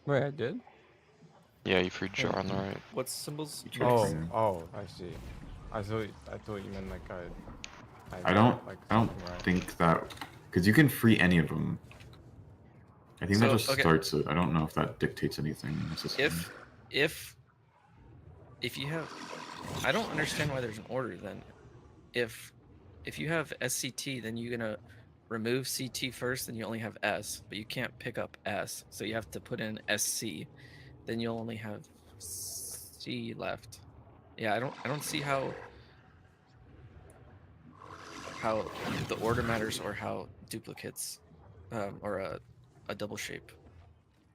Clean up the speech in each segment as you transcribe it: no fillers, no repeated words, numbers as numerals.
Wait, I did? Yeah, you freed Jar on the right. What symbols? You Oh, checked. I see. I thought you meant like I don't like I don't something right. think that because you can free any of them. I think that So, just okay. starts it. I don't know if that dictates anything necessarily. If you have, I don't understand why there's an order then. If you have SCT, then you're gonna remove CT first, then you only have S, but you can't pick up S, so you have to put in SC. Then you'll only have C left. Yeah, I don't see how the order matters or how duplicates or a double shape.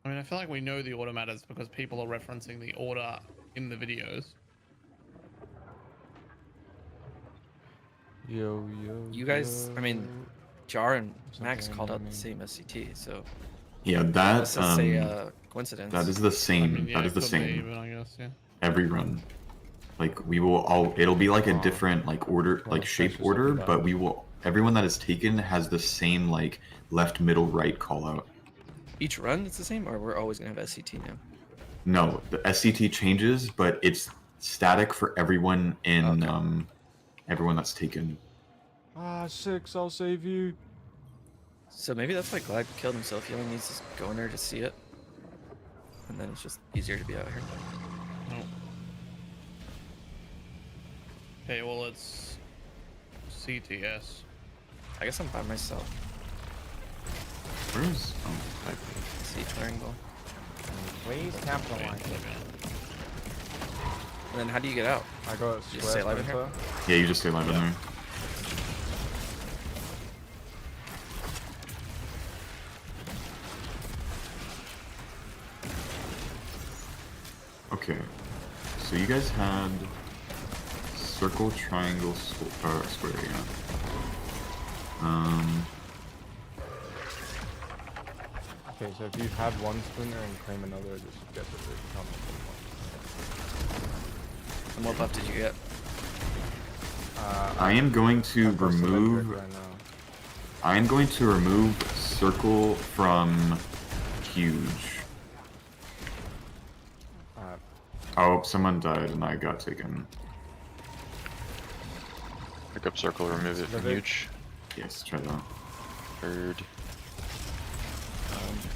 I mean, I feel like we know the order matters because people are referencing the order in the videos. Yo. You guys, I mean, Jar and Max Something called out the annoying. same SCT, so Yeah, let's just say coincidence. that is the same. I mean, yeah, that is the could be, same but I guess, yeah. every run. Like we will all. It'll be like a Oh. different like order, Well, like shape precious order, everybody. but we will. Everyone that is taken has the same like left, middle, right call out. Each run it's the same, or we're always gonna have SCT now? No, the SCT changes, but it's static for everyone in Okay. everyone that's taken. Ah, 6, I'll save you. So maybe that's why Glad killed himself. He only needs to go in there to see it, and then it's just easier to be out here. Oh. Okay, well, it's CTS. I guess I'm by myself. Where is? Oh, See triangle. Please capitalize it. And then how do you get out? I got a Just square stay alive in splinter. yeah, you just stay alive in there. Okay, so you guys had circle, triangle, square, yeah. Okay, so if you have one splinter and claim another, just get the count. And what buff did you get? I am going to I've got cylindric remove. right now. I am going to remove circle from huge. Oh, someone died and I got taken. Pick up circle, remove it from Civic. huge. Yes, try that. Heard.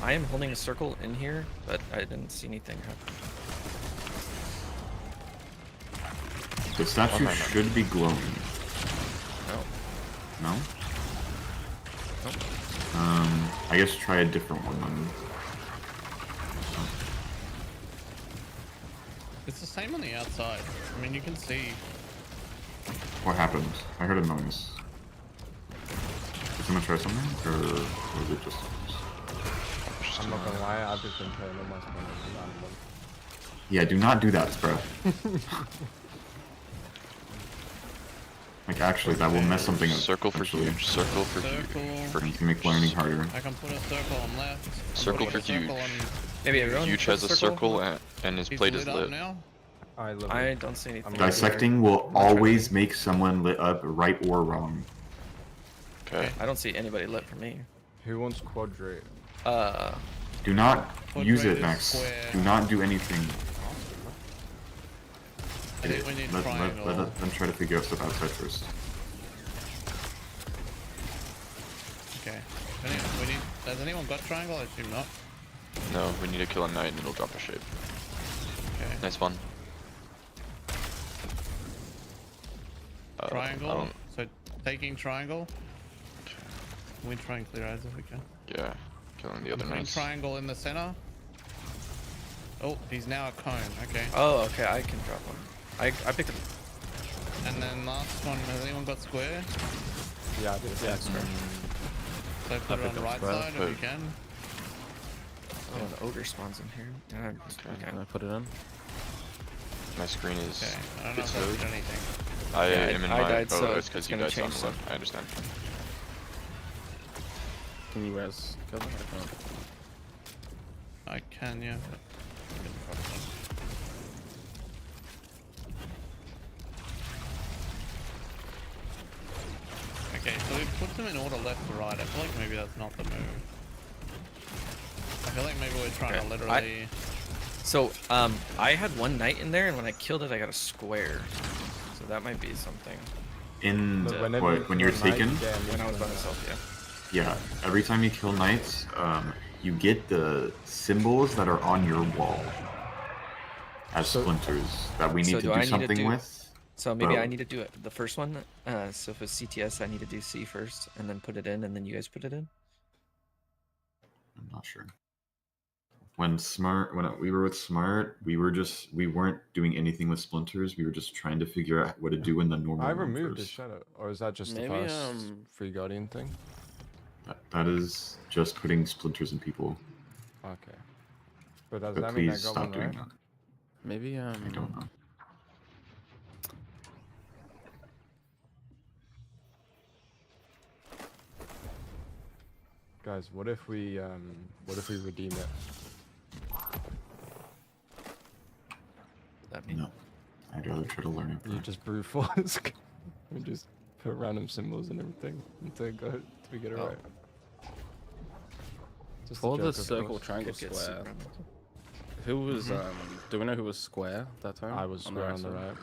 I am holding a circle in here, but I didn't see anything happen. The statue Okay. should be glowing. No. No? Nope. I guess try a different one then. It's the same on the outside. I mean, you can see. What happened? I heard a noise. Did someone try something? Or was it just... I'm not gonna lie, I've just been playing on my spinners random. Yeah, do not do that, bro. Like, actually, that will mess something up. Circle for actually. huge. Circle for Circle. huge. You can make learning harder. I can put a circle on left. I'm Circle putting for a circle huge. on- Maybe everyone. Huge put has a circle and his He's plate is lit up lit. now. I love I it. don't see anything. Dissecting will always make someone lit up, right or wrong. Okay. I don't see anybody lit for me. Who wants quadrate? Do not use Quadrate it, is Max. square. Do not do anything. I think we need Let triangle. them try to figure out stuff outside first. Okay. Has anyone got triangle? I assume not. No, we need to kill a knight and it'll drop a shape. Okay. Nice one. I Triangle. don't- So taking triangle. We try and clear eyes if we can. Yeah, killing the other Putting knights. triangle in the center. Oh, he's now a cone. Okay. Oh, okay, I can drop one. I picked up. And then last one. Has anyone got square? Yeah, I did. Yeah, square. So put it on the right side if you can. Oh, the ogre spawns in here. Okay. Okay. I put it in? My screen is Okay. I don't know it's if I loaded. did anything. I Yeah, am in I my. died, oh, so it's because it's you gonna guys on change the left. I understand. Can you res? Kill them? I can't. I can, yeah. But okay, so we put them in order left to right. I feel like maybe that's not the move. I feel like maybe we're trying Okay, to literally. So, I had one knight in there, and when I killed it, I got a square. So that might be something. In But when you're kill a knight, taken, you get a When I was by movement. myself, yeah. yeah, every time you kill knights, you get the symbols that are on your wall as So- splinters that we need So to do I do need to something do- with. So maybe I Well- need to do it the first one. So if it's CTS, I need to do C first, and then put it in, and then you guys put it in. I'm not sure. When we were with Smart, we weren't doing anything with splinters. We were just trying to figure out what to do in the normal. I one removed the first. shadow, or is that just Maybe, the first free guardian thing? That is just putting splinters in people. Okay. But does But that mean I please got stop one doing right? that. Maybe I don't know. Guys, what if we redeem it? That mean No, I'd rather try to learn it. You first. just brute force. We just put random symbols and everything until till we get it Oh. right. Just a For the joke, of circle, course. triangle, could get square. super random. Who was do we know who was square that time? I was square on the right.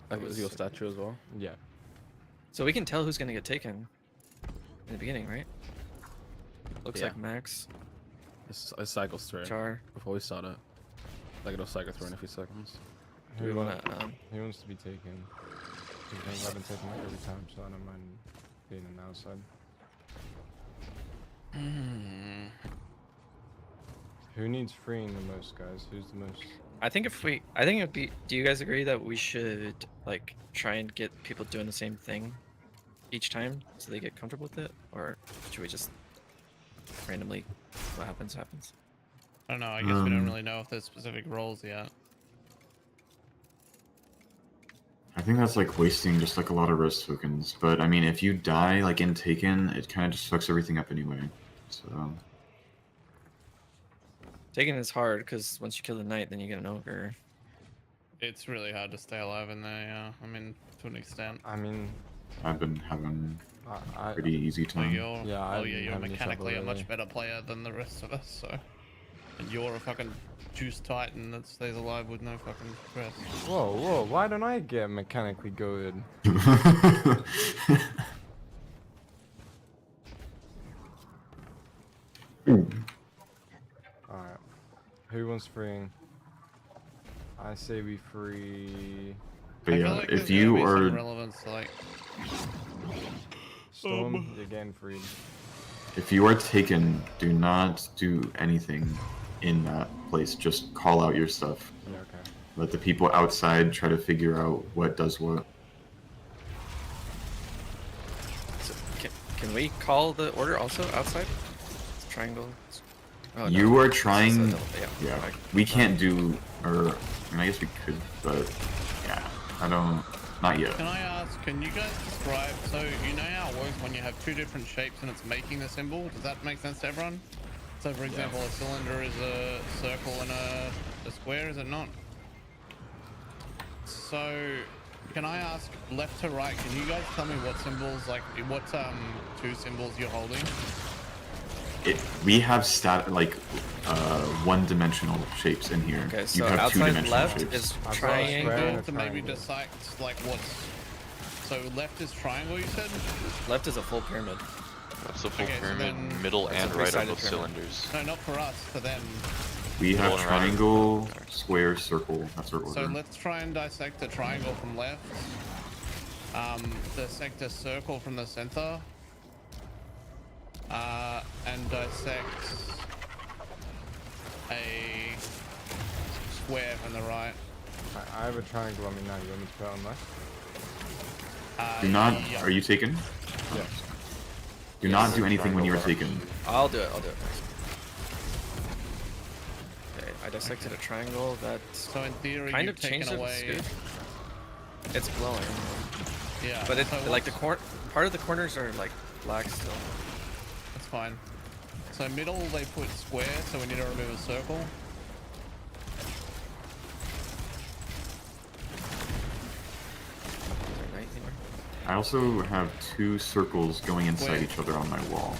Like, was your statue as well? Yeah. So we can tell who's gonna get taken in the beginning, right? Looks Yeah. like Max, It cycles through Char. before we start it. Like it'll cycle through in a few seconds. Do we wanna? He wants to be taken. Because I've been taken like every time, so I don't mind being on the outside. Who needs freeing the most, guys? Who's the most? I think it'd be. Do you guys agree that we should like try and get people doing the same thing each time so they get comfortable with it, or should we just randomly what happens happens? I don't know. I guess we don't really know if there's specific roles yet. I think that's like wasting just like a lot of rest tokens. But I mean, if you die like in Taken, it kind of just fucks everything up anyway. So Taking is hard because once you kill the knight, then you get an ogre. It's really hard to stay alive in there. Yeah, I mean, to an extent. I mean, I've been having I pretty easy Like time. you're, Yeah, oh I've yeah, been you're having trouble mechanically a much lately. better player than the rest of us. So, and you're a fucking juice titan that stays alive with no fucking stress. whoa, why don't I get mechanically good? Alright. Who wants freeing? I say we free But I feel yeah, like if there's you gonna be some are relevance to like, Storm, you're getting freed. if you are Taken, do not do anything in that place. Just call out your stuff. Yeah, okay. Let the people outside try to figure out what does what. So can we call the order also outside? It's triangle. Oh, no. You are It's trying. a- Yeah, okay. we can't do. Or I mean, I guess we could, but yeah, I don't. Not yet. can I ask? Can you guys describe? So you know how it works when you have two different shapes and it's making the symbol. Does that make sense to everyone? So for example, a cylinder is a circle and a square, is it not? So can I ask left to right? Can you guys tell me what symbols, like what two symbols you're holding? We have one-dimensional shapes in here. Okay, you so have outside two-dimensional left shapes. is I've got a triangle. square and a To maybe triangle. dissect like what's. So left is triangle, you said? Left is a full pyramid. That's the full Okay, so pyramid, then- middle That's a and right are three-sided both pyramid. cylinders. No, not for us. For them. We have Middle and right. triangle, square, circle. That's our order. So let's try and dissect a triangle from left. Dissect a circle from the center. And dissect a square from the right. I have a triangle on me now. You want me to put it on left? Do not. Yeah. Are you taken? Yeah. Do not do anything when you are taken. I'll do it. I'll do it first. Okay, I dissected a triangle that So in theory, kind you've of taken changed it. away. It's good. It's glowing, Yeah. but it's so like the what's- part of the corners are like black still. That's fine. So middle they put square, so we need to remove a circle. Is there night anywhere? I also have two circles going inside Wait. each other on my wall.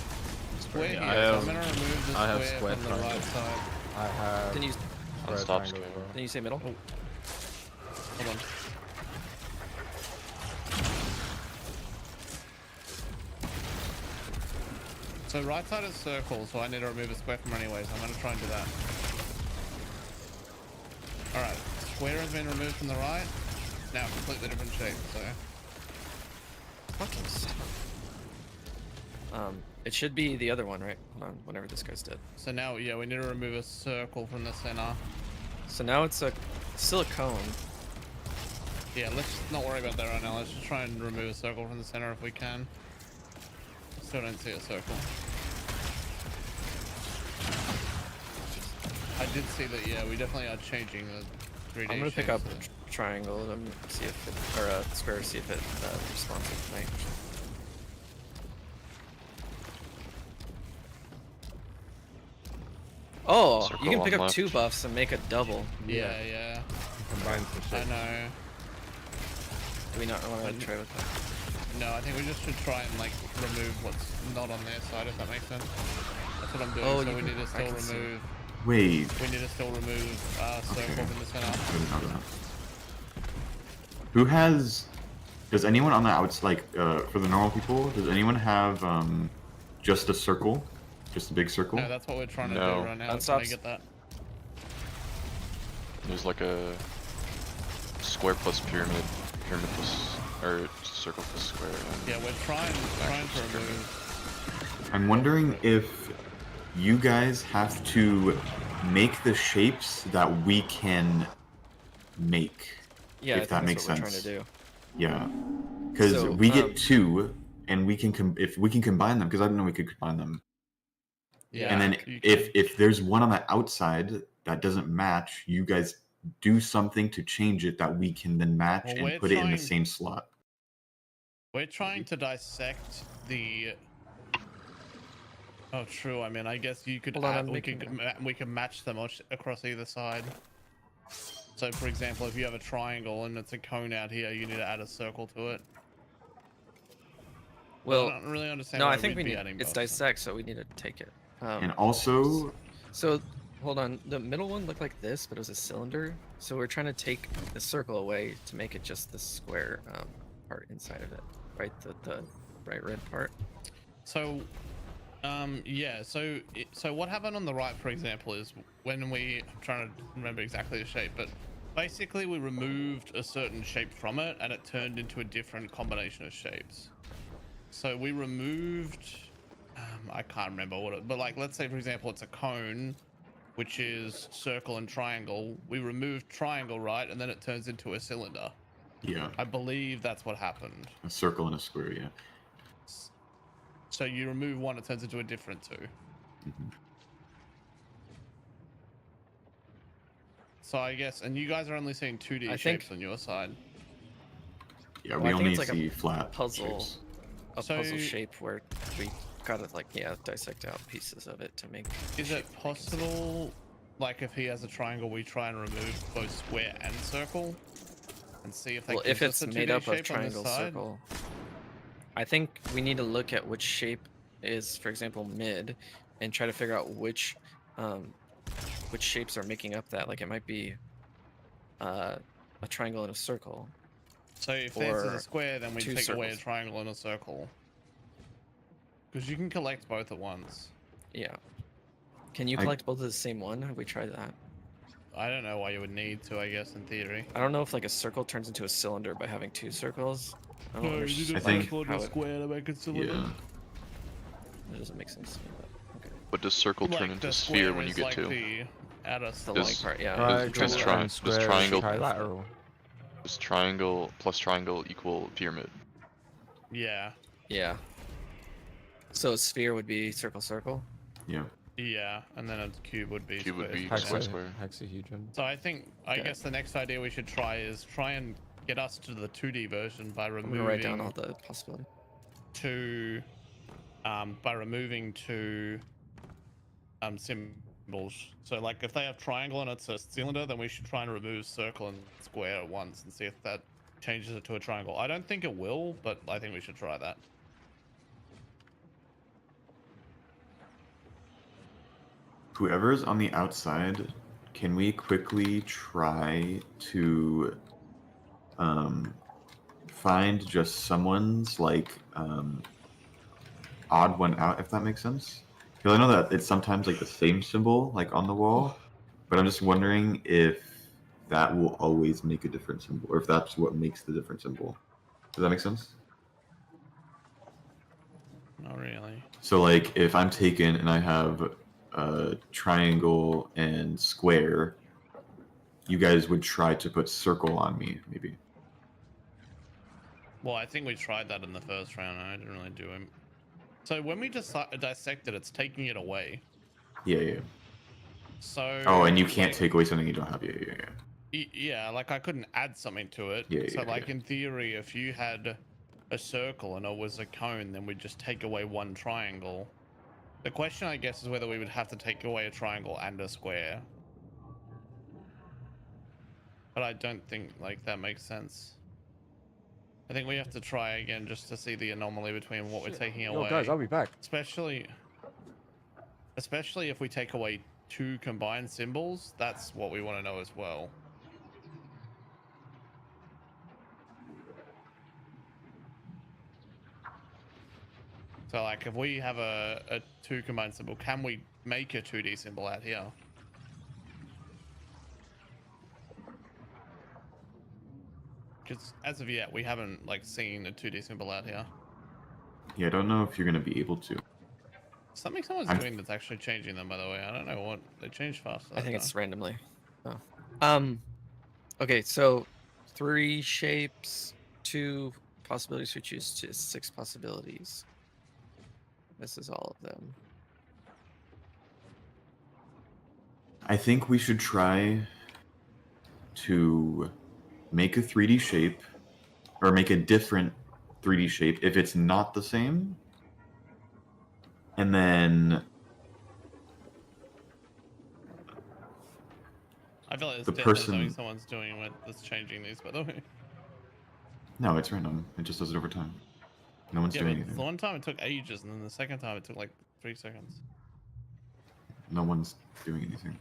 square here, Yeah, so I'm gonna remove the I have square square from the right triangle. side. I have Then you square stop triangle as well. then you say middle. Hold on. So right side is circle, so I need to remove a square from anyway, so I'm gonna try and do that. Alright, square has been removed from the right. Now completely different shape, so Fucking stop. It should be the other one, right? Hold on, whenever this guy's dead. so now yeah, we need to remove a circle from the center. So now it's still a cone. Yeah, let's not worry about that right now. Let's just try and remove a circle from the center if we can. Still don't see a circle. I did see that, yeah, we definitely are changing the 3D I'm gonna pick shapes up there. triangle and see if it, or square, see if it responds to tonight. Oh, Circle you can pick on up left. 2 buffs and make a double. Yeah, yeah. Combine the I shit. know. Do we not want to try with that? No, I think we just should try and like remove what's not on their side, if that makes sense. That's what I'm doing. Oh, so you we can- need to I still can see. remove. Wait. We need to still remove circle Okay. from the center. I didn't know that. Who has? Does anyone on the outs like for the normal people? Does anyone have just a circle, just a big circle? No, that's what we're trying to No. do right now. That Trying to stops. get that. There's like a square plus pyramid, pyramid plus or circle plus square. And Yeah, we're trying to remove. I'm wondering if you guys have to make the shapes that we can make. Yeah, If I think that that's makes what we're sense. trying to do. Yeah, because So, we get 2, and we can if we can combine them. Because I didn't know we could combine them. Yeah, And then you if can. there's one on the outside that doesn't match, you guys do something to change it that we can then match Well, and we're put it in the trying- same slot. We're trying to dissect the. Oh, true. I mean, I guess you could. Hold on, add, I'm we making could we could match them across either side. So, for example, if you have a triangle and it's a cone out here, you need to add a circle to it. Well, I don't really understand. no, why I think we'd we be need adding it's both. dissect, so we need to take it. And also, So, hold on. The middle one looked like this, but it was a cylinder. So we're trying to take the circle away to make it just the square part inside of it, right? The bright red part. So, yeah. So what happened on the right, for example, is when I'm trying to remember exactly the shape, but basically we removed a certain shape from it, and it turned into a different combination of shapes. So we removed, I can't remember what it, but like let's say for example it's a cone, which is circle and triangle. We removed triangle, right, and then it turns into a cylinder. yeah, I believe that's what happened. a circle and a square. Yeah. So you remove one, it turns into a different 2. Mhm. So I guess, and you guys are only seeing 2D I shapes think- on your side. Yeah, Well, we I think only it's like a see flat puzzle. shapes. A So- puzzle shape where we gotta dissect out pieces of it to make. Is it possible, like if he has a triangle, we try and remove both square and circle, and see if they Well, if gives us it's a made 2D up of shape on this triangle, side? circle, I think we need to look at which shape is, for example, mid, and try to figure out which shapes are making up that. Like it might be a triangle and a circle. So if this is or a square, then we 2 take away a circles. triangle and a circle. Because you can collect both at once. Yeah. Can you I- collect both of the same one? Have we tried that? I don't know why you would need to, I guess, in theory. I don't know if like a circle turns into a cylinder by having 2 circles. I don't No, you understand need I think- a how it, square to make a cylinder. Yeah. it doesn't make sense to me. But okay. But does circle turn Like, into the sphere square when you is get like to? the outer The Does- long part, yeah. Triangle Triangle does tri- and does square is triangle- trilateral. Does triangle plus triangle equal pyramid? Yeah. Yeah. So a sphere would be circle, circle. Yeah. Yeah, and then a cube would be Cube would square, be square. square. Hexahedron. So I think, I Okay. guess the next idea we should try is try and get us to the 2D version by I'm removing gonna write down all the possibilities. two, symbols. So like if they have triangle and it's a cylinder, then we should try and remove circle and square at once and see if that changes it to a triangle. I don't think it will, but I think we should try that. Whoever's on the outside, can we quickly try to find just someone's like odd one out, if that makes sense? Because I know that it's sometimes like the same symbol like on the wall, but I'm just wondering if that will always make a different symbol, or if that's what makes the different symbol. Does that make sense? Not really. So like if I'm taken and I have triangle and square, you guys would try to put circle on me, maybe. Well, I think we tried that in the first round. I didn't really do him. So when we just dissect it, it's taking it away. Yeah. So. Oh, and you can't like, take away something you don't have. Yeah. Yeah, like I couldn't add something to it. Yeah, so yeah, like yeah. in theory, if you had a circle and it was a cone, then we'd just take away one triangle. The question, I guess, is whether we would have to take away a triangle and a square. But I don't think like that makes sense. I think we have to try again just to see the anomaly between what we're taking Yo, away. guys, I'll be back. Especially if we take away 2 combined symbols, that's what we want to know as well. So like if we have a 2 combined symbol, can we make a 2D symbol out here? Because as of yet, we haven't like seen a 2D symbol out here. Yeah, I don't know if you're gonna be able to. Something someone's I'm- doing that's actually changing them, by the way. I don't know what they changed fast. I think it's randomly. Oh. Okay, so 3 shapes, 2 possibilities. We choose to 6 possibilities. This is all of them. I think we should try to make a 3D shape, or make a different 3D shape if it's not the same. And then I feel like it's the definitely person- something someone's doing with that's changing these, by the way. no, it's random. It just does it over time. No one's Yeah, doing but anything. the one time it took ages, and then the second time it took like 3 seconds. No one's doing anything.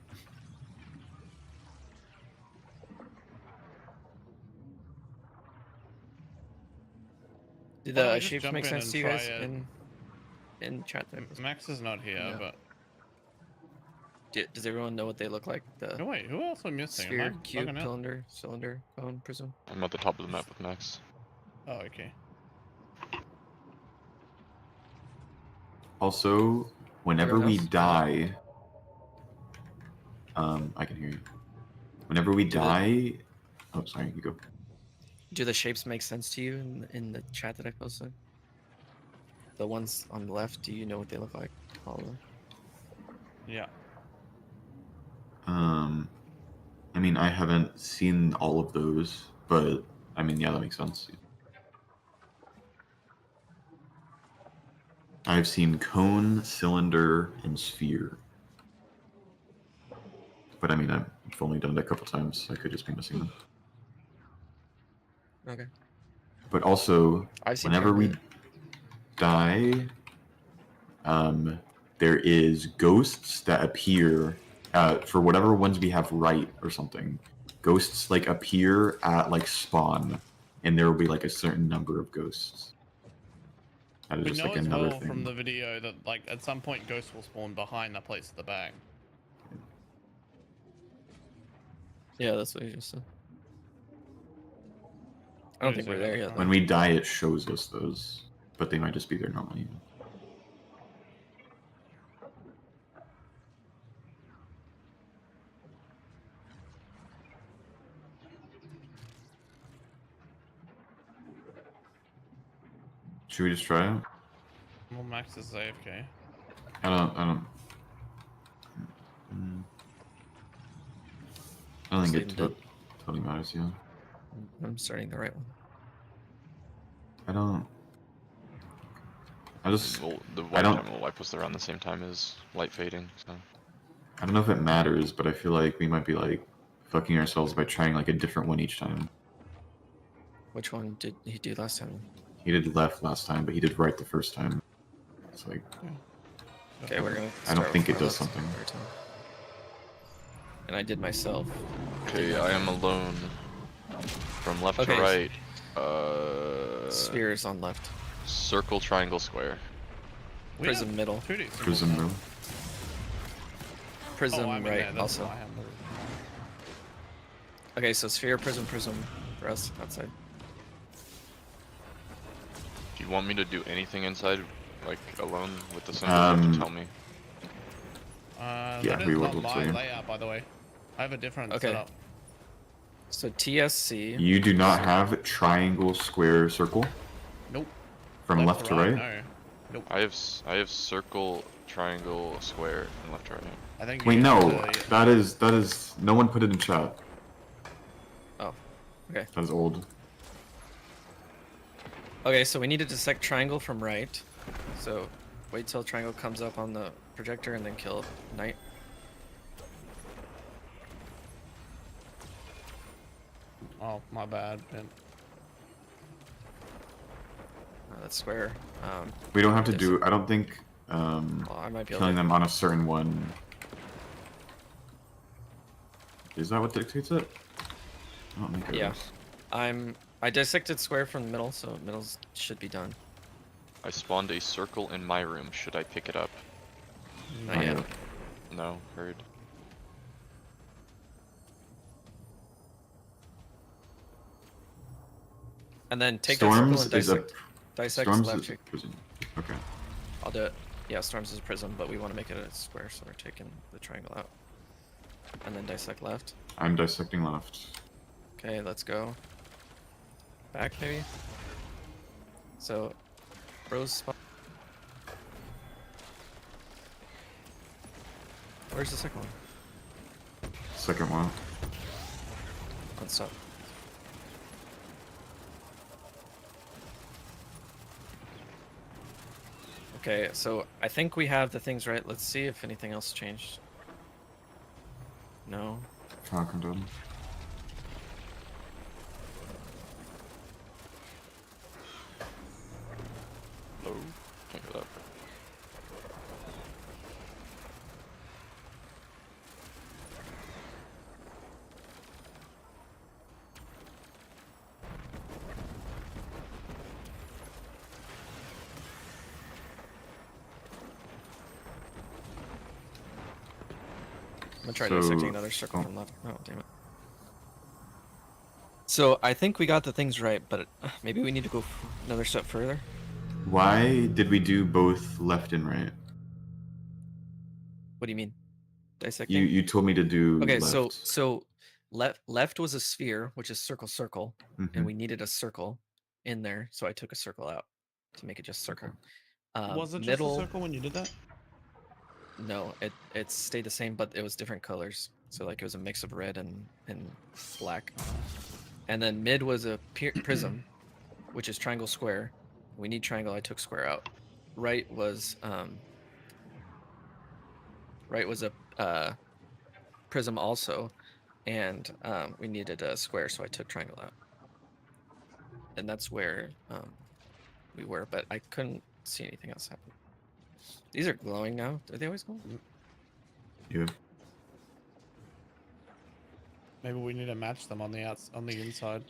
Did Why don't the we just shapes jump make in sense and to you try guys it? in chat there? Max is not here, No. but Does everyone know what they look like? The no, wait, who else am I missing? Am sphere, I cube, bugging out? cylinder, cone, prism. I'm at the top of the map with Max. Oh, okay. Also, whenever Everyone we else? die, I can hear you. Whenever we die, oh, sorry, you go. Do the shapes make sense to you in the chat that I posted? The ones on the left, do you know what they look like? All of them? Yeah. I mean, I haven't seen all of those, but I mean, yeah, that makes sense. I've seen cone, cylinder, and sphere. But I mean, I've only done it a couple times. I could just be missing them. Okay. But also, I've seen whenever we pyramid. die, there is ghosts that appear for whatever ones we have right or something. Ghosts like appear at like spawn, and there will be like a certain number of ghosts. That is We just know like as another well thing. from the video that like at some point ghosts will spawn behind that place at the back. Yeah, that's what you just said. I don't think we're there yet. When we die, it shows us those, but they might just be there normally. Should we just try it? Well, Max is AFK. I don't. I don't think it Satan did. totally matters. Yeah. I'm starting the right one. I just. Well, the I white don't- time will wipe us around the same time as light fading, so. I don't know if it matters, but I feel like we might be like fucking ourselves by trying like a different one each time. Which one did he do last time? He did left last time, but he did right the first time. It's like Okay, we're gonna. I don't start think with it does left something. every time. and I did myself. Okay, I am alone. From left Okay, to right. Spheres on left. Circle, triangle, square. We Prism have middle. 2D symbols Prism now. middle. Prism Oh, I'm in right there, that's also. why I have moved. Okay, so sphere, prism for us outside. Do you want me to do anything inside, like alone with the symbols? You have to tell me. Yeah, That is we will not my tell you. layout, by the way. I have a different Okay. setup. So TSC. You do not have triangle, square, circle Nope. from left to right. No. Nope. I have circle, triangle, square, and left to right. I think. Wait, you no, have to- that is. No one put it in chat. Oh, okay. That is old. Okay, so we need to dissect triangle from right. So wait till triangle comes up on the projector and then kill knight. Oh, my bad. Man. That's square. We don't have to Yes. do. I don't think Well, I might be able killing to. them on a certain one. Is that what dictates it? I don't think it Yeah. is. I dissected square from the middle, so middles should be done. I spawned a circle in my room. Should I pick it up? Not yet. No, heard. And then take that circle Storms and is a dissect Storms left is a cheek. prison. Okay. I'll do it. Yeah, Storms is a prism, but we want to make it a square, so we're taking the triangle out. And then dissect left. I'm dissecting left. Okay, let's go. Back, maybe? So, Rose spot. Where's the second one? Second one. Let's stop. Okay, so I think we have the things right. Let's see if anything else changed. No. Falcon done. Hello? Can't hear that. I'm gonna try So- dissecting another circle oh. from left. Oh, damn it. So I think we got the things right, but maybe we need to go another step further. Why did we do both left and right? What do you mean? Dissecting? You told me to do. Okay, left. so left was a sphere, which is circle circle, Mhm. and we needed a circle in there, so I took a circle out to make it just circle. Was it just Middle, a circle when you did that? no, it stayed the same, but it was different colors. So like it was a mix of red and black. And then mid was a prism, which is triangle square. We need triangle. I took square out. Right was a prism also, and we needed a square, so I took triangle out. And that's where we were, but I couldn't see anything else happen. These are glowing now. Are they always glowing? Yeah. Maybe we need to match them on the inside.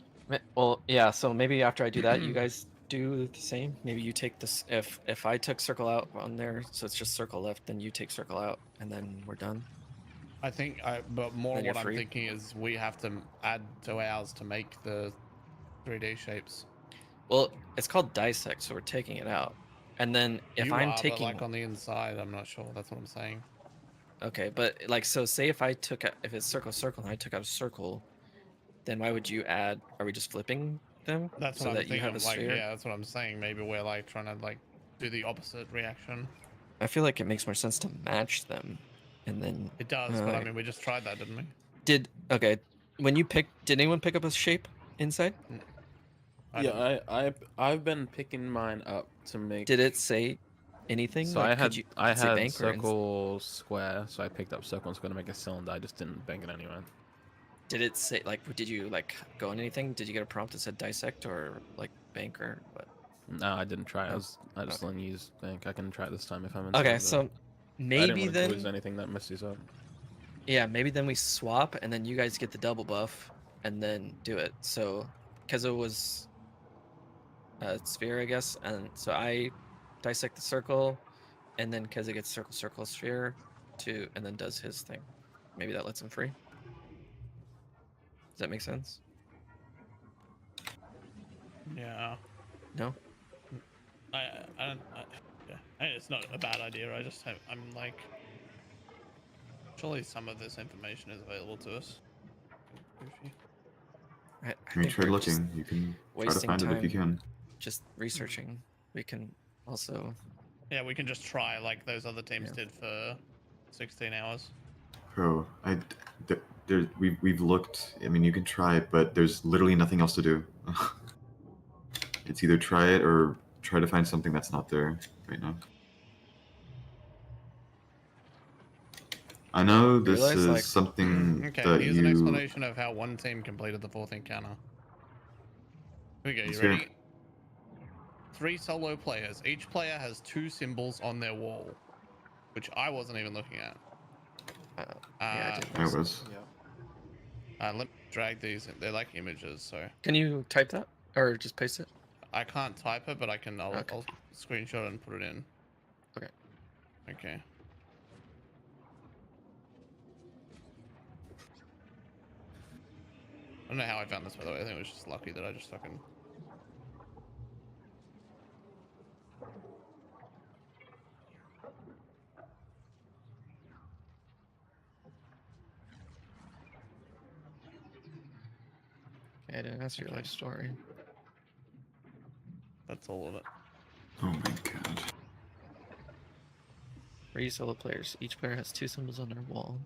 Well, yeah. So maybe after I do that, you guys do the same. Maybe you take this. If I took circle out on there, so it's just circle left, then you take circle out, and then we're done. I think, but more Then you're what I'm free. thinking is we have to add to ours to make the 3D shapes. Well, it's called dissect, so we're taking it out. And then if You I'm are, but, taking, like on the inside, I'm not sure. That's what I'm saying. okay, but like, so say if I took if it's circle circle and I took out a circle, then why would you add? Are we just flipping them That's so what I'm that you thinking. have a Like, sphere? yeah, that's what I'm saying. Maybe we're like trying to like do the opposite reaction. I feel like it makes more sense to match them, and then It does, but I Alright. mean, we just tried that, didn't we? okay. When you pick, did anyone pick up a shape inside? I didn't. I've been picking mine up to make. Did it say anything? So Like, I could you I say had bank or circle square, so I picked up circle and square to make a cylinder. I just didn't bank it anywhere. Did it say like? Did you like go on anything? Did you get a prompt that said dissect or like bank or what? No, I didn't try. I just Okay. didn't use bank. I can try it this time if I'm inside. Okay, but so I didn't maybe want to lose then. anything that messes up. Yeah, maybe then we swap, and then you guys get the double buff, and then do it. So, Keza was sphere, I guess, and so I dissect the circle, and then Keza gets circle, circle, sphere, and then does his thing. Maybe that lets him free. Does that make sense? Yeah. No. I don't. Yeah. It's not a bad idea. I'm like, surely some of this information is available to us. Goofy. I I mean, think try we're just looking. You can try to wasting find it if you time can. just researching. We can also. Yeah, we can just try like those other teams Yeah. did for 16 hours. Bro, we've looked. I mean, you can try it, but there's literally nothing else to do. It's either try it or try to find something that's not there right now. I know this Realize, is like- something Okay, that here's you. an explanation of how one team completed the 4th encounter. Here we go, Let's you hear ready? 3 solo players. Each player has 2 symbols on their wall, which I wasn't even looking at. Yeah, I did. I was. Let me drag these. They're like images, so Can you type that or just paste it? I can't type it, but I can. I'll Okay. screenshot it and put it in. Okay. Okay. I don't know how I found this, by the way. I think it was just lucky that I just fucking. Yeah, I didn't ask your life story. That's all of it. Oh my god. 3 solo players. Each player has 2 symbols on their wall.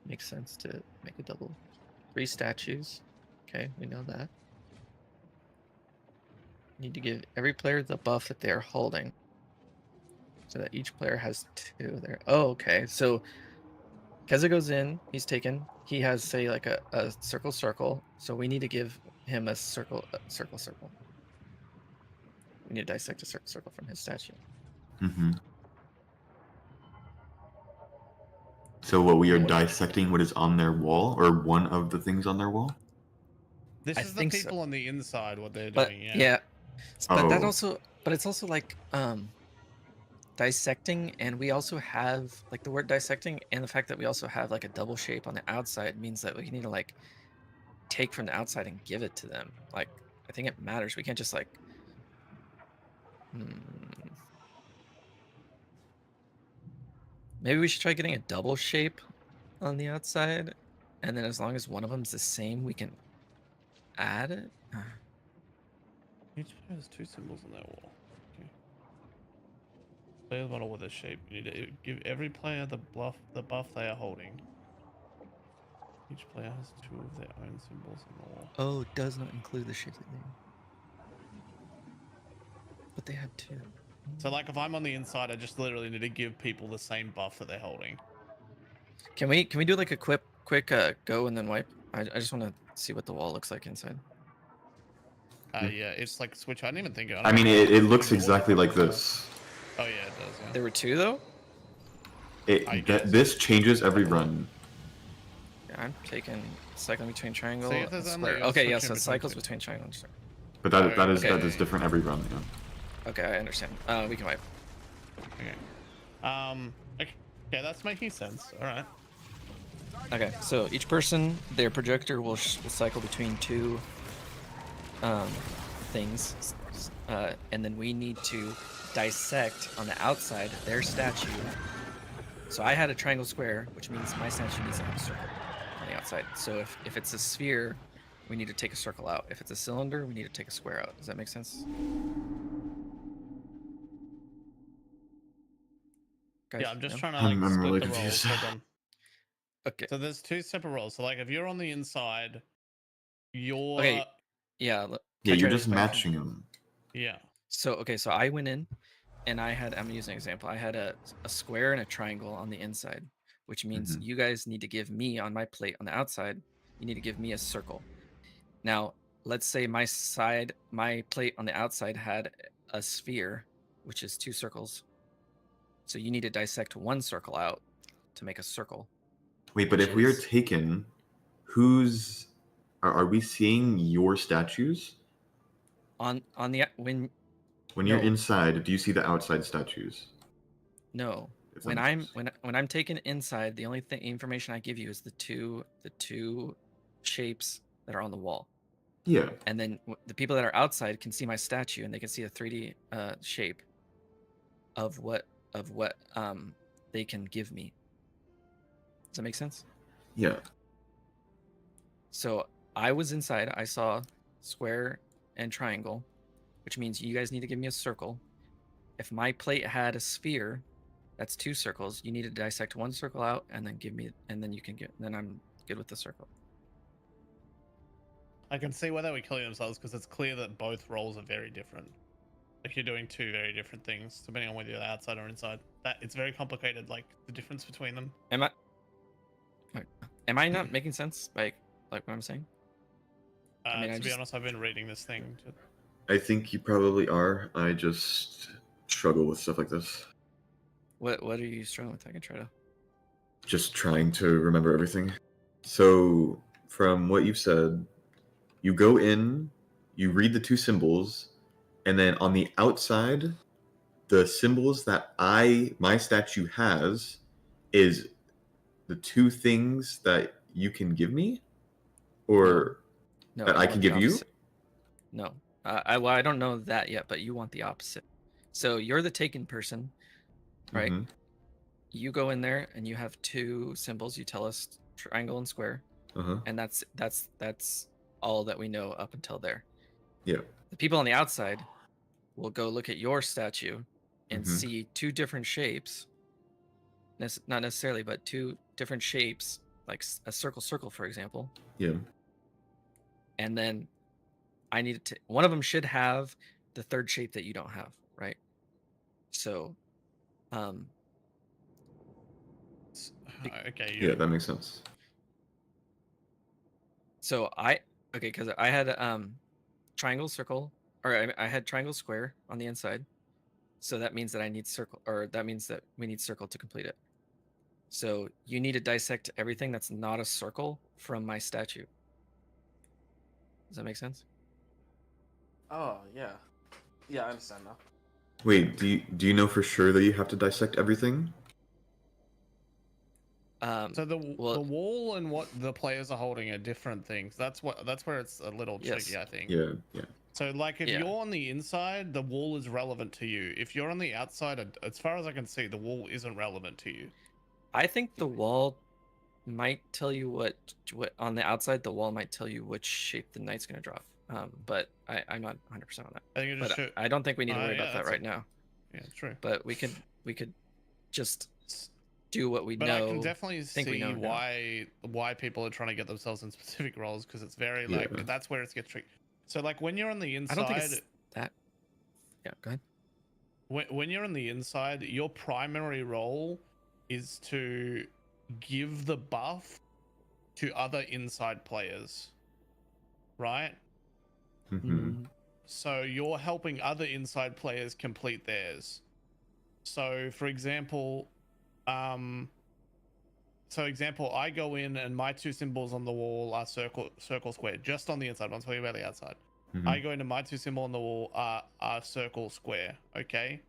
Makes sense to make a double. 3 statues. Okay, we know that. Need to give every player the buff that they're holding. So that each player has 2 there. Oh, okay. So Keza goes in, he's taken. He has, say, like a circle, circle. So we need to give him a circle, circle, circle. We need to dissect a circle, circle from his statue. Mm-hmm. So what we are What? dissecting what is on their wall, or one of the things on their wall? This I is the think so. people on the inside. What they're But doing. yeah, but that Oh. also, but it's also like dissecting, and we also have like the word dissecting, and the fact that we also have like a double shape on the outside means that we need to like take from the outside and give it to them. Like I think it matters. We can't just like. Maybe we should try getting a double shape on the outside, and then as long as one of them's the same, we can add it. Each player has 2 symbols on their wall. Okay. Play the model with a shape. You need to give every player the buff they are holding. Each player has 2 of their own symbols on the wall. Oh, it does not include the shape that they. But they had 2. So like if I'm on the inside, I just literally need to give people the same buff that they're holding. Can we do like a quick go and then wipe? I just want to see what the wall looks like inside. Yeah, it's like switch. I didn't even think of it. I mean, it looks exactly like this. Oh yeah, it does. Yeah. There were 2 though. I guess. This changes every run. Yeah, I'm taking cycling between triangle See if and there's square. only a Okay, yeah, switch in so it between cycles 2. between triangle and square. But that Okay. that is different every run. Yeah. Okay, I understand. We can wipe. Okay. Okay, that's making sense. All right. Okay, so each person, their projector will cycle between 2 things, and then we need to dissect on the outside their statue. So I had a triangle square, which means my statue needs to have a circle on the outside. So if it's a sphere, we need to take a circle out. If it's a cylinder, we need to take a square out. Does that make sense? Guys, Yeah, I'm just no? trying to I'm like split really the roles. confused. Hold on. Okay. So there's 2 separate roles. So like if you're on the inside, you're Okay. Yeah. Yeah, I you're try to just explain? matching them. yeah. So I went in, and I had. I'm using an example. I had a square and a triangle on the inside, which means you guys need to give me on my plate on the outside. You need to give me a circle. Now, let's say my plate on the outside had a sphere, which is 2 circles. So you need to dissect 1 circle out to make a circle. Wait, but which if we are is- taken, who's are we seeing your statues? on the when When you're No. inside, do you see the outside statues? no If that when makes I'm sense. when I'm taken inside, the only thing information I give you is the two shapes that are on the wall. Yeah. And then the people that are outside can see my statue and they can see a 3D shape of what they can give me. Does that make sense? Yeah. So I was inside. I saw square and triangle, which means you guys need to give me a circle. If my plate had a sphere, that's 2 circles. You need to dissect 1 circle out and then give me, and then you can get. Then I'm good with the circle. I can see why they were killing themselves because it's clear that both roles are very different. Like you're doing 2 very different things depending on whether you're outside or inside. That it's very complicated, like the difference between them. Am I not making sense? Like what I'm saying? I mean, I To be just- honest, I've been reading this thing. I think you probably are. I just struggle with stuff like this. What are you struggling with? I can try to. Just trying to remember everything. So, from what you've said, you go in, you read the 2 symbols, and then on the outside, the symbols that my statue has is the 2 things that you can give me, or No, that you I want can the give you. opposite. No, I don't know that yet, but you want the opposite. So you're the taken person, right? Mhm. You go in there and you have 2 symbols. You tell us triangle and square, Uh-huh. and that's all that we know up until there. Yeah. The people on the outside will go look at your statue and Mhm. see 2 different shapes. Not necessarily, but 2 different shapes, like a circle, for example. Yeah. And then I need to. One of them should have the 3rd shape that you don't have, right? So, Okay. Yeah, that makes sense. so because I had triangle, circle, or I had triangle, square on the inside. So that means that I need circle, or that means that we need circle to complete it. So you need to dissect everything that's not a circle from my statue. Does that make sense? Oh yeah, yeah, I understand now. Wait, do you know for sure that you have to dissect everything? So the wall and what the players are holding are different things. That's where it's a little Yes. tricky, I think. Yeah, yeah. So like if Yeah. you're on the inside, the wall is relevant to you. If you're on the outside, as far as I can see, the wall isn't relevant to you. I think the wall might tell you what on the outside. The wall might tell you which shape the knight's going to drop. But I'm not 100% on that. I think it just But I don't think we need to worry yeah, about that that's right now. Yeah, true. But we could just do what we But know. I can definitely think we see know now. why people are trying to get themselves in specific roles because it's very Yeah. like that's where it gets tricky. So like when you're on the I inside, don't think it's that. Yeah, go ahead. when you're on the inside, your primary role is to give the buff to other inside players, right? Hmm. So you're helping other inside players complete theirs. So for example, I go in and my 2 symbols on the wall are circle, square, just on the inside. I'm talking about the outside. Hmm. I go into my 2 symbol on the wall are circle, square. Okay.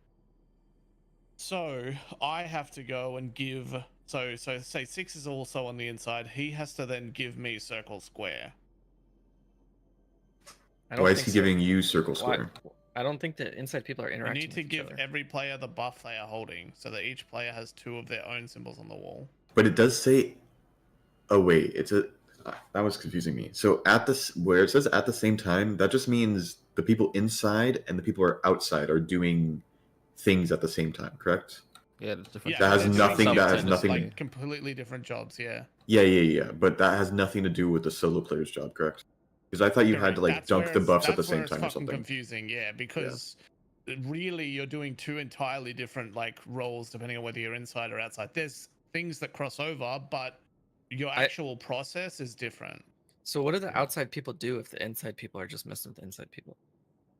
So I have to go and give. So say 6 is also on the inside. He has to then give me circle, square. I don't Why is think he so. giving you circle Why- square? I don't think that inside people are You interacting. need to with each give other. every player the buff they are holding, so that each player has 2 of their own symbols on the wall. But it does say. Oh wait, that was confusing me. So at this where it says at the same time, that just means the people inside and the people who are outside are doing things at the same time, correct? Yeah, there's different. That has they're doing nothing- things that has just, nothing- like completely different jobs. Yeah. Yeah. But that has nothing to do with the solo player's job, correct? Because I thought you had to like That's dunk where the it's- buffs at the that's where same it's time or fucking something. confusing, yeah, because really you're doing 2 entirely different like roles depending on whether you're inside or outside. There's things that cross over, but your actual process is different. So what do the outside people do if the inside people are just messing with the inside people?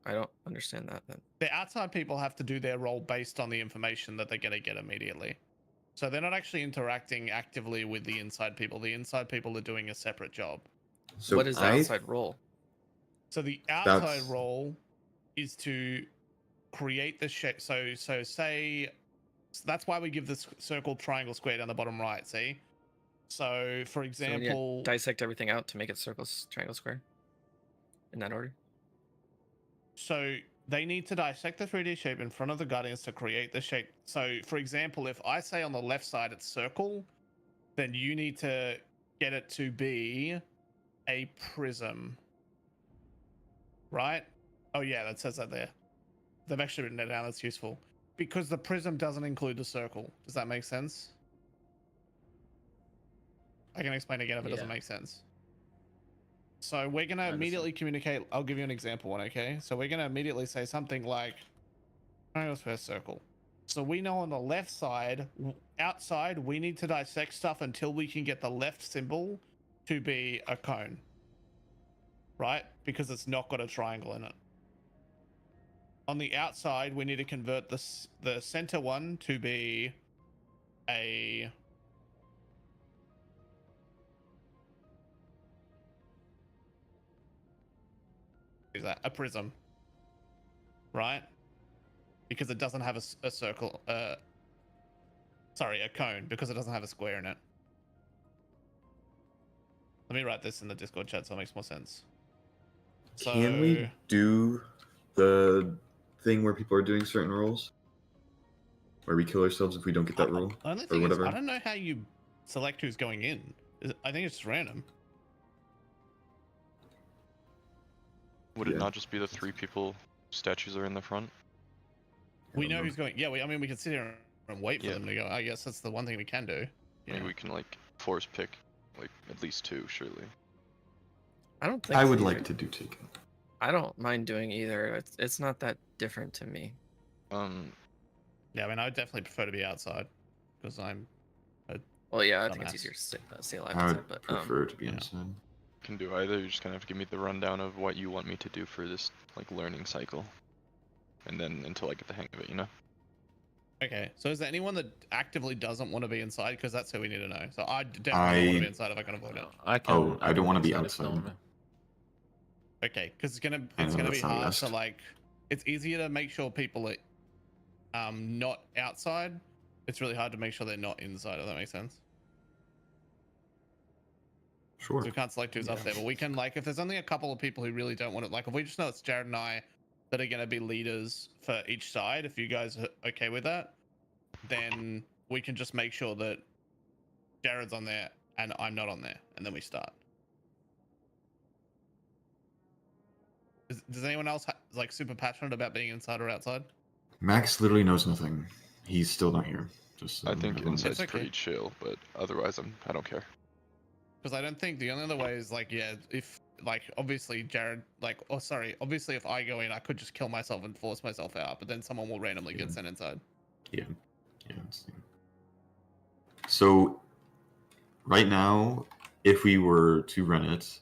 I don't understand that then. The outside people have to do their role based on the information that they're going to get immediately. So they're not actually interacting actively with the inside people. The inside people are doing a separate job. So what is the outside role? So the outside That's- role is to create the shape. So say that's why we give this circle, triangle, square down the bottom right. See. So for So we need to example, dissect everything out to make it circles, triangle, square. In that order. so they need to dissect the 3D shape in front of the guardians to create the shape. So for example, if I say on the left side it's circle, then you need to get it to be a prism. Right? Oh yeah, that says that there. They've actually written it down. That's useful. Because the prism doesn't include the circle. Does that make sense? I can explain again if it doesn't Yeah. make sense. So we're going to I understand. immediately communicate. I'll give you an example one, okay? So we're going to immediately say something like triangle, square, circle. So we know on the left side, outside, we need to dissect stuff until we can get the left symbol to be a cone. Right? Because it's not got a triangle in it. On the outside, we need to convert the center one to be a prism, right? Because it doesn't have a circle. Sorry, a cone, because it doesn't have a square in it. Let me write this in the Discord chat so it makes more sense. Can we do the thing where people are doing certain roles? Where we kill ourselves if we don't get that role? The only Or thing is, whatever? I don't know how you select who's going in. I think it's random. Would it Yeah. not just be the 3 people statues are in the front? We don't know know. who's going. Yeah, I mean, we can sit here and wait for Yeah. them to go. I guess that's the one thing we can do. Maybe we can like force pick like at least 2, surely. I don't think I so would either. like to do Taken. I don't mind doing either. It's not that different to me. Yeah, I mean, I would definitely prefer to be outside because I'm. Well, yeah, I think Dumbass. it's easier to stay alive. I outside, would but prefer to be yeah. inside. Can do either. You just kind of have to give me the rundown of what you want me to do for this like learning cycle, and then until I get the hang of it, you know. Okay, so is there anyone that actively doesn't want to be inside? Because that's who we need to know. So I definitely don't want to be inside if I can avoid it. I can. Oh, I don't can wanna be inside if you outside. want me. Okay, because it's I gonna know, be that's not hard last. to like. It's easier to make sure people are not outside. It's really hard to make sure they're not inside. If that makes sense. Sure. So we can't select who's up there, but we can like if there's only a couple of people who really don't want it. Like if we just know it's Jared and I that are gonna be leaders for each side. If you guys are okay with that, then we can just make sure that Jared's on there and I'm not on there, and then we start. Does anyone else like super passionate about being inside or outside? Max literally knows nothing. He's still not here. Just so I think everyone knows. inside's It's okay. pretty chill, but otherwise I don't care. Because I don't think the only other way is like, yeah, if like obviously Jared, like, oh sorry, obviously if I go in, I could just kill myself and force myself out, but then someone will randomly get Yeah. sent inside. Yeah. So, right now, if we were to run it,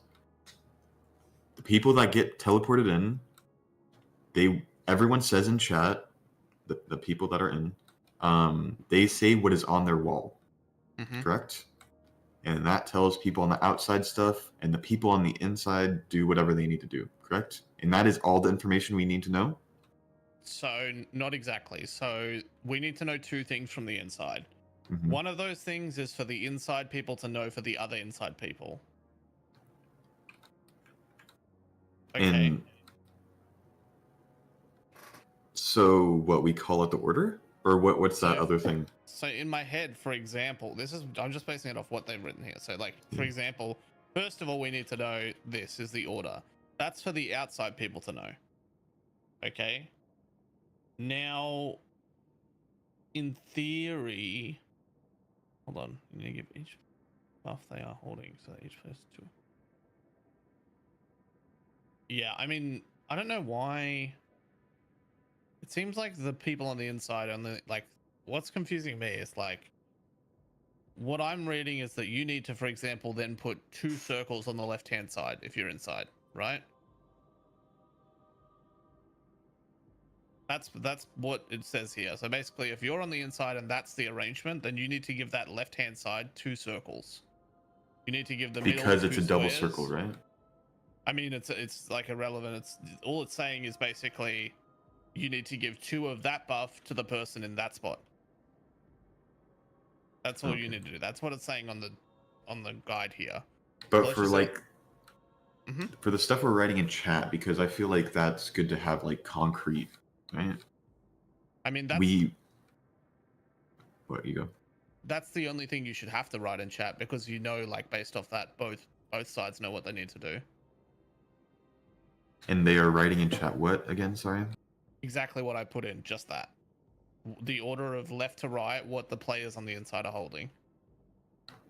the people that get teleported in, everyone says in chat, the people that are in, they say what is on their wall, Mm-hmm. correct? And that tells people on the outside stuff, and the people on the inside do whatever they need to do, correct? And that is all the information we need to know? So not exactly. So we need to know two things from the inside. Mhm. One of those things is for the inside people to know for the other inside people. Okay. And so, what we call it the order, or what's that So- other thing? So in my head, for example, I'm just basing it off what they've written here. So like, for Yeah. example, first of all, we need to know this is the order. That's for the outside people to know. Okay. Now, in theory, hold on. You need to give each buff they are holding. So each person two. Yeah, I mean, I don't know why. It seems like the people on the inside on the like. What's confusing me is like what I'm reading is that you need to, for example, then put 2 circles on the left-hand side if you're inside, right? That's what it says here. So basically, if you're on the inside and that's the arrangement, then you need to give that left-hand side 2 circles. You need to give the middle Because it's 2 a double squares. circle, right? I mean, it's like irrelevant. It's all it's saying is basically you need to give 2 of that buff to the person in that spot. That's all you Okay. need to do. That's what it's saying on the guide here. But let's for just say- like Mhm. for the stuff we're writing in chat, because I feel like that's good to have like concrete, right? I mean, that's What you go? that's the only thing you should have to write in chat because you know, like based off that, both sides know what they need to do. And they are writing in chat what again? Sorry. Exactly what I put in, just that. The order of left to right, what the players on the inside are holding.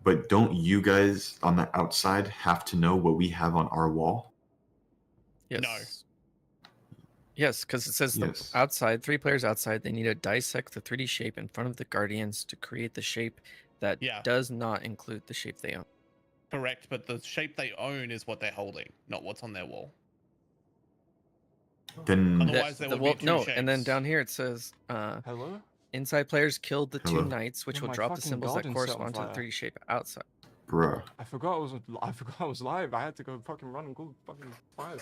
But don't you guys on the outside have to know what we have on our wall? Yes. No. Yes, because it says Yes. the outside, 3 players outside, they need to dissect the 3D shape in front of the Guardians to create the shape that Yeah. does not include the shape they own. Correct, but the shape they own is what they're holding, not what's on their wall. Then Otherwise, there would be 2 no, shapes. and then down here it says Hello? inside players killed the 2 Hello. knights, which Yeah, will my drop the fucking symbols that garden set on correspond to the fire. 3D shape outside. bruh. I forgot I was live. I had to go fucking run and go fucking fire.